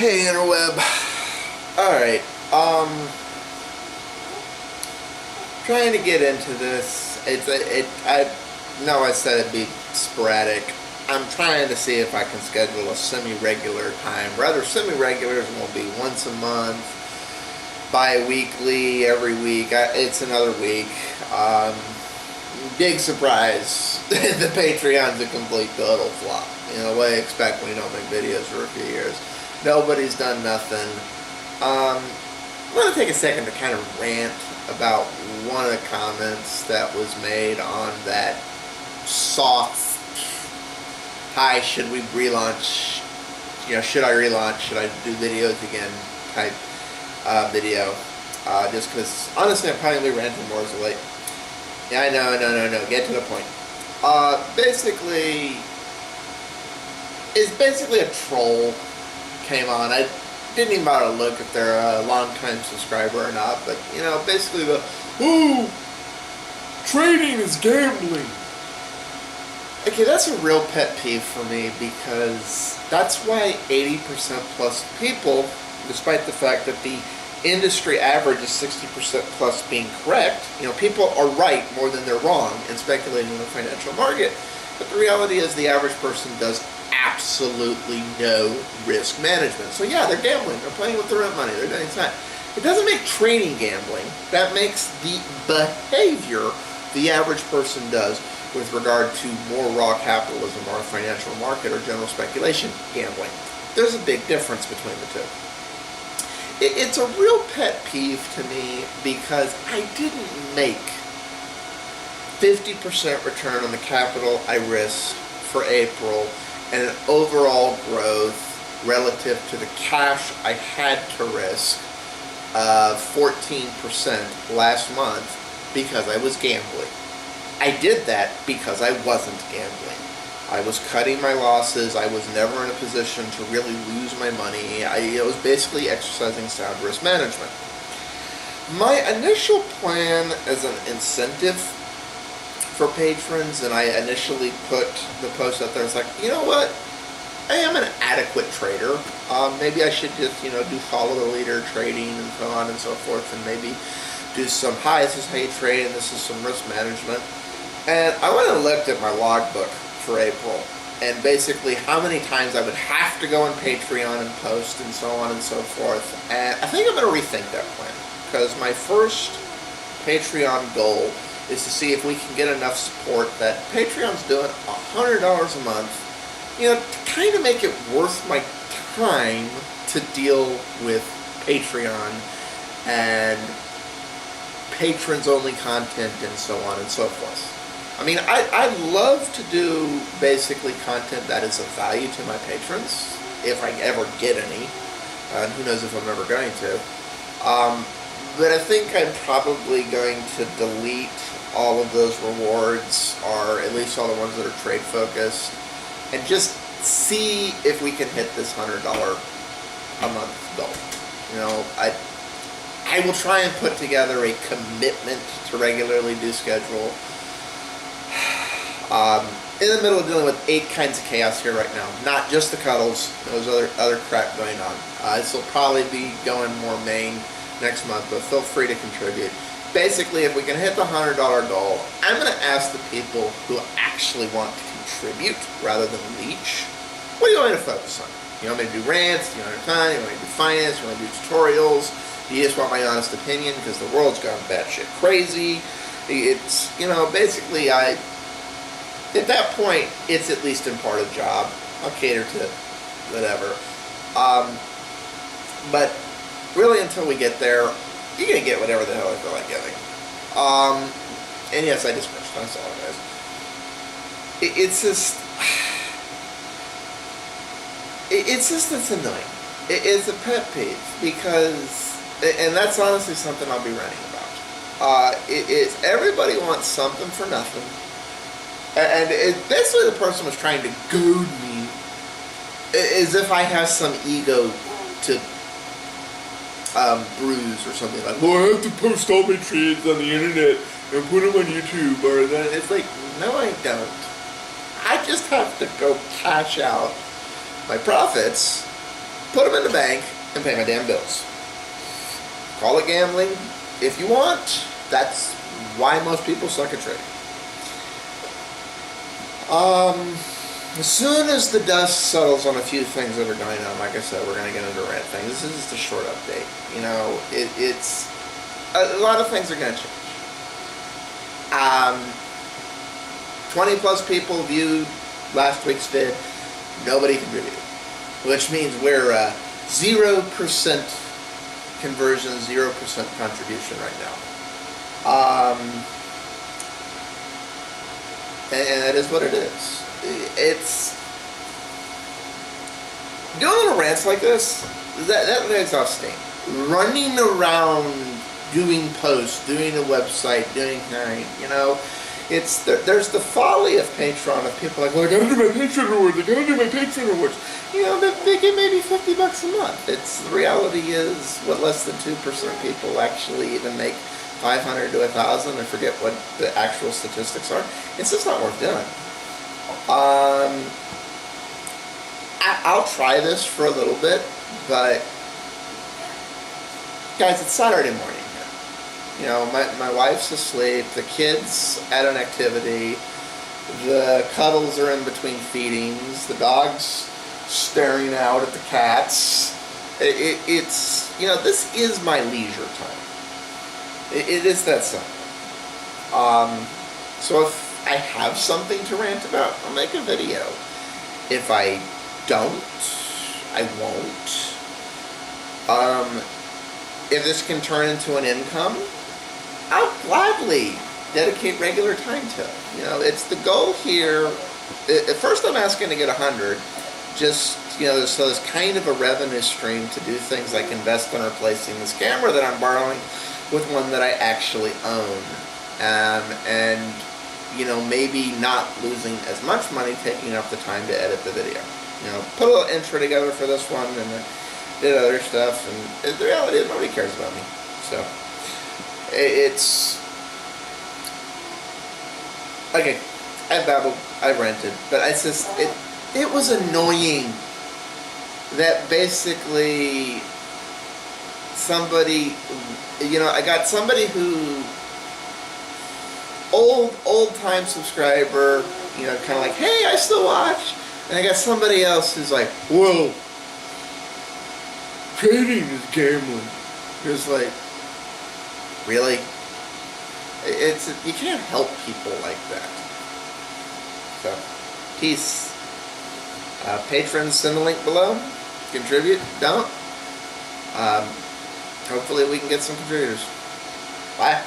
Hey interweb. Alright, trying to get into this. I know I said it'd be sporadic. I'm trying to see if I can schedule a semi-regular time. Rather semi-regular is going to be once a month, bi-weekly, every week. It's another week. Big surprise. The Patreon's a complete total flop. You know, what do you expect when you don't make videos for a few years? Nobody's done nothing. I'm going to take a second to kind of rant about one of the comments that was made on that soft, hi, should we relaunch, should I relaunch, should I do videos again type video. Just because, honestly, I'm probably ranting more as of late. Yeah, I know, no, get to the point. It's basically a troll came on. I didn't even bother to look if they're a long-time subscriber or not, but, basically ooh, trading is gambling. Okay, that's a real pet peeve for me, because that's why 80% plus people, despite the fact that the industry average is 60% plus being correct, people are right more than they're wrong in speculating in the financial market. But the reality is the average person does absolutely no risk management. So yeah, they're gambling. They're playing with their own money. They're doing that. It doesn't make trading gambling. That makes the behavior the average person does with regard to more raw capitalism or a financial market or general speculation gambling. There's a big difference between the two. It's a real pet peeve to me because I didn't make 50% return on the capital I risked for April and an overall growth relative to the cash I had to risk of 14% last month because I was gambling. I did that because I wasn't gambling. I was cutting my losses. I was never in a position to really lose my money. I was basically exercising sound risk management. My initial plan as an incentive for patrons, and I initially put the post out there, it's like, you know what? I am an adequate trader. Maybe I should just, do follow the leader trading and so on and so forth, and maybe do some, hi, this is how you trade, and this is some risk management. And I went and looked at my logbook for April, and basically how many times I would have to go on Patreon and post and so on and so forth. And I think I'm going to rethink that plan, because my first Patreon goal is to see if we can get enough support that Patreon's doing $100 a month, to kind of make it worth my time to deal with Patreon and patrons-only content and so on and so forth. I mean, I love to do basically content that is of value to my patrons, if I ever get any, and who knows if I'm ever going to. But I think I'm probably going to delete all of those rewards, or at least all the ones that are trade focused, and just see if we can hit this $100 a month goal. I will try and put together a commitment to regularly do schedule. In the middle of dealing with 8 kinds of chaos here right now. Not just the cuddles, there's other crap going on. This will probably be going more main next month, but feel free to contribute. Basically, if we can hit the $100 goal, I'm going to ask the people who actually want to contribute rather than leech, what do you want me to focus on? You want me to do rants? Do you want to do time? You want me to do finance? You want me to do tutorials? Do you just want my honest opinion? Because the world's gone batshit crazy. It's, basically at that point, it's at least in part a job. I'll cater to whatever. But really, until we get there, you're going to get whatever the hell I feel like getting. And yes, I just finished. I saw it, guys. It's annoying. It's a pet peeve because, and that's honestly something I'll be ranting about. Everybody wants something for nothing. And basically the person was trying to goad me as if I have some ego to bruise or something like, well, I have to post all my trades on the internet and put them on YouTube or that. It's like, no, I don't. I just have to go cash out my profits put them in the bank and pay my damn bills. Call it gambling if you want. That's why most people suck at trading. As soon as the dust settles on a few things that are going on, like I said, we're going to get into rent things. This is just a short update. You know, it's a lot of things are going to change. 20 plus people viewed last week's vid. Nobody contributed, which means we're 0% conversion, 0% contribution right now. And that is what it is. It's doing little rants like this. That makes off steam. Running around doing posts, doing a website, doing you know, it's there's the folly of Patreon of people like, well, I gotta do my Patreon rewards. I gotta do my Patreon rewards. You know, they get maybe $50 a month. It's the reality is what less than 2% of people actually even make 500 to 1,000. I forget what the actual statistics are. It's just not worth doing. I'll try this for a little bit, but guys, it's Saturday morning here. You know, my wife's asleep, the kids at an activity, the cuddles are in between feedings, the dog's staring out at the cats. It's, you know, this is my leisure time. It is that simple. So if I have something to rant about, I'll make a video. If I don't, I won't. If this can turn into an income, I'll gladly dedicate regular time to it. You know, it's the goal here. At first I'm asking to get 100, just, you know, so there's kind of a revenue stream to do things like invest in replacing this camera that I'm borrowing with one that I actually own. And, you know, maybe not losing as much money taking up the time to edit the video. You know, put a little intro together for this one and then did other stuff. And the reality is nobody cares about me. So, it's... Okay, I babbled, I ranted, but it's just, it was annoying that basically somebody, you know, I got somebody who, old time subscriber, you know, kind of like, hey, I still watch, and I got somebody else who's like, whoa, trading is gambling. It's like, really? It's, you can't help people like that. So, peace. Patrons, send the link below. Contribute, don't. Hopefully we can get some contributors. Bye.